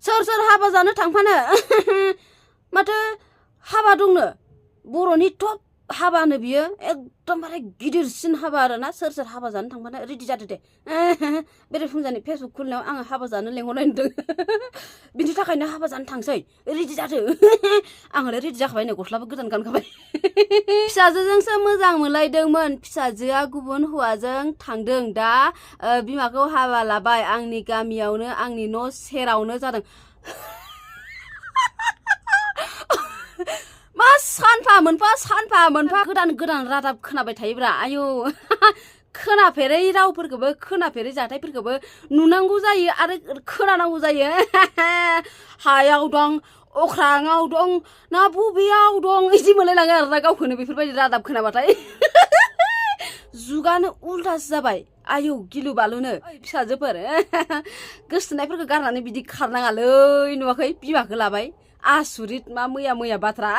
सोर हाबा जानो थांफानो माथो हाबा दंनो बर'नि टप हाबानो बियो एकदमबारे गिदिरसिन हाबा आरोना सोर हाबा जानो थांफानो रेडि जादो दे बेरे फुंजानि फेसबुक खुलिनायाव आङो हाबा जानो लेंहरनाय नुदों बिनि थाखायनो हाबा जानो थांसै रेडि जादो आंलाय रेडि जाखाबाय नै गस्लाबो गोदान गानखाबाय फिसाजोजोंसो मोजां मोनलायदोंमोन फिसाजोआ गुबुन हौवाजों थांदों दा बिमाखौ हाबा लाबाय आंनि गामियावनो आंनि न' सेरावनो जादों मा सानफा मोनफा गोदान रादाब खोनाबाय थायोब्रा आयौ खोनाफेरै रावफोरखौबो खोनाफेरै जाथायफोरखौबो नुनांगौ जायो आरो खोनानांगौ जायो हायाव दं अख्राङाव दं ना बबेयाव दं इदि मोनलायलाङो आरोना गावखौनो बेफोरबायदि रादाब खोनाबाथाय जुगानो उल्टासो जाबाय आयौ गिलु बालुनो फिसाजोफोर गोसथोनायफोरखौ गारनानै बिदि खारनाङालै नुवाखै बिमाखौ लाबाय आसुरित मा मैया बाथ्रा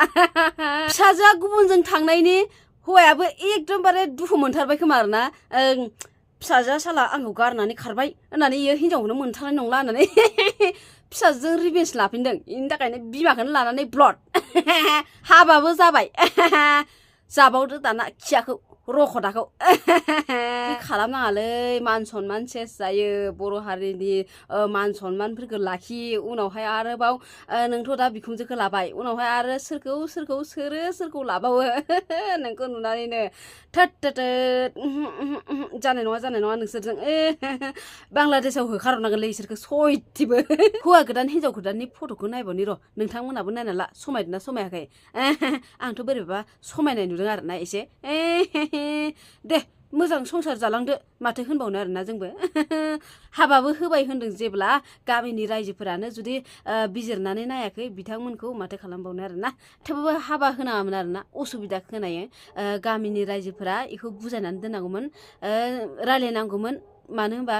फिसाजोआ गुबुनजों थांनायनि हौवायाबो एकदमबारे दुखु मोनथारबाय खोमा आरोना फिसाजोआ साला आंखौ गारनानै खारबाय होननानै इयो हिनजावखौनो मोनथारनाय नंला होननानै फिसाजोजों रिभेन्स लाफिनदों इनि थाखायनो बिमाखौनो लानानै ब्लड हाबाबो जाबाय जाबावदो दाना खियाखौ रखदाखौ खालामनाङालै मान सनमान सेस जायो बर' हारिनि मान सनमानफोरखौ लाखि उनावहाय आरोबाव नोंथ' दा बिखुनजोखौ लाबाय उनावहाय आरो सोरखौ लाबावो नोंखौ नुनानैनो थोद जानाय नङा नोंसोरजों बांलादेशआव होखारहरनांगोनलै इसोरखौ सयथिबो हौवा गोदान हिनजाव गोदाननि फट'खौ नायबावनि र' नोंथांमोनाबो नायना ला समायदोंना समायाखै आंथ' बोरैबा समायनाय नुदों आरोना एसे दे मोजां संसार जालांदो माथो होनबावनो आरोना जोंबो हाबाबो होबाय होनदों जेब्ला गामिनि रायजोफोरानो जुदि बिजिरनानै नायाखै बिथांमोनखौ माथो खालामबावनो आरोना थेवबो हाबा होनाङामोन आरोना असुबिदा खोनायो गामिनि रायजोफोरा बेखौ बुजायनानै दोननांगौमोन रायलायनांगौमोन मानो होनबा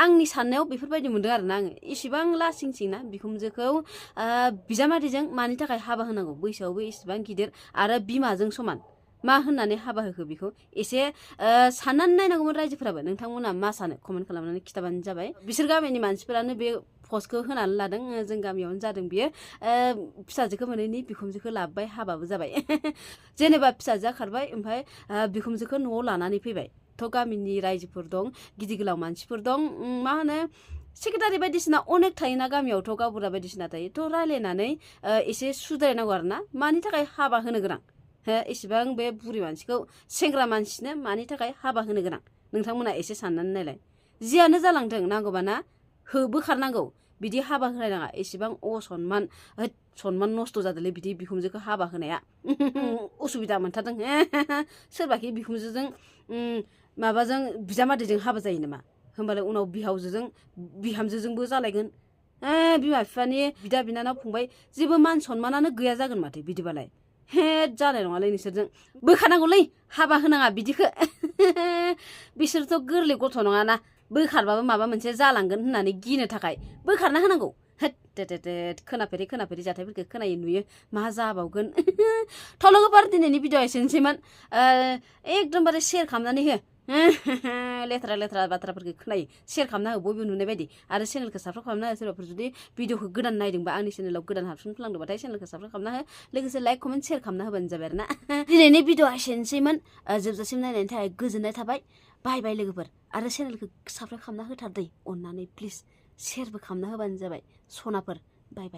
आंनि साननायाव बेफोरबायदि मोनदों आरोना आङो इसिबां लासिंसिंना बिखुनजोखौ बिजामादैजों मानि थाखाय हाबा होनांगौ बैसोआवबो इसिबां गिदिर आरो बिमाजों समान मा होननानै हाबा होखो बेखौ एसे साननानै नायनांगौमोन रायजोफोराबो नोंथांमोना मा सानो कमेन्ट खालामनानै खिथाबानो जाबाय बिसोर गामिनि मानसिफोरानो बे पस्टखौ होनानै लादों जों गामियावनो जादों बियो फिसाजोखौ मोनैनि बिखुनजोखौ लाबोबाय हाबाबो जाबाय जेनेबा फिसाजोआ खारबाय ओमफ्राय बिखुनजोखौ न'आव लानानै फैबाय थ' गामिनि रायजोफोर दं गिदिर गोलाव मानसिफोर दं मा होनो सेक्रेटारि बायदिसिना अनेक थायोना गामियावथ' गावबुरा बायदिसिना थायो थ' रायलायनानै एसे सुद्रायनांगौ आरोना मानि थाखाय हाबा होनो गोनां एसेबां बे बुरि मानसिखौ सेंग्रा मानसिनो मानि थाखाय हाबा होनो गोनां नोंथांमोना एसे साननानै नायलाय जियानो जालांथों नांगौबाना बोखारनांगौ बिदि हाबा होलायनाङा एसेबां असनमान सनमान नस्थ' जादोंलै बिदि बिखुनजोखौ हाबा होनाया उसुबिदा मोनथारदों सोरबाखि बिखुनजोजों माबाजों बिजामादैजों हाबा जायो नामा होमबालाय उनाव बिहामजोजोंबो जालायगोन बिमा बिफानि बिदा बिनानाव फंबाय जेबो मान सनमानानो गैया जागोन माथो बिदिबालाय जानाय नङालै नोंसोरजों बोखारनांगौलै हाबा होनाङा बिदिखौ बिसोरथ' गोरलै गथ' नङाना बोखारबाबो माबा मोनसे जालांगोन होननानै गिनो थाखाय बोखारना होनांगौ खोनाफेरै जाथायफोरखौ खोनायो नुयो मा जाबावगोन थल'गोबार दिनैनि भिडिअ एसेनोसैमोन एकदमबारे शेयार खालामनानै हो लेथ्रा बाथ्राफोरखौ खोनायो शेयार खालामना हो बयबो नुनाय बायदि आरो चेनेलखौ साबस्क्राइब खालामना हो सोरबाफोर जुदि भिडिअखौ गोदान नायदोंबा आंनि चेनेलाव गोदान हाबसनफ्लांदोंबाथाय चेनेलखौ साबस्क्राइब खालामना हो लोगोसे लाइक कमेन्ट शेयार खालामना होबानो जाबाय आरोना दिनैनि भिडिअ एसेनोसैमोन जोबजासिम नायनायनि थाखाय गोजोननाय थाबाय बाय लोगोफोर आरो चेनेलखौ साबस्क्राइब खालामना होथार दै अननानै प्लिज शेयारबो खालामना होबानो जाबाय सनाफोर बाय